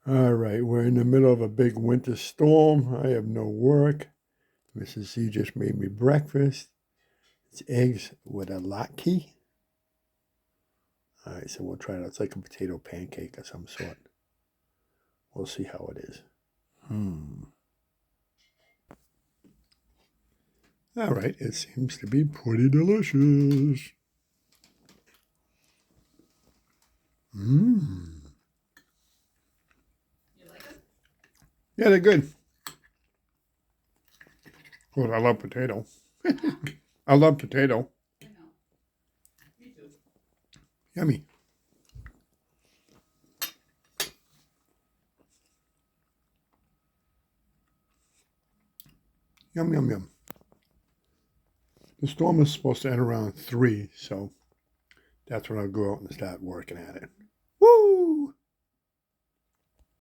All right, we're in the middle of a big winter storm. I have no work. Mrs. C just made me breakfast. It's eggs with a latke. All right, so we'll try it. It's like a potato pancake of some sort. We'll see how it is. All right, it seems to be pretty delicious. Mmm. You like it? Yeah, they're good. Well, I love potato. I love potato. I know. Me too. Yummy. Yum, yum, yum. The storm is supposed to end around 3, so that's when I'll go out and start working at it.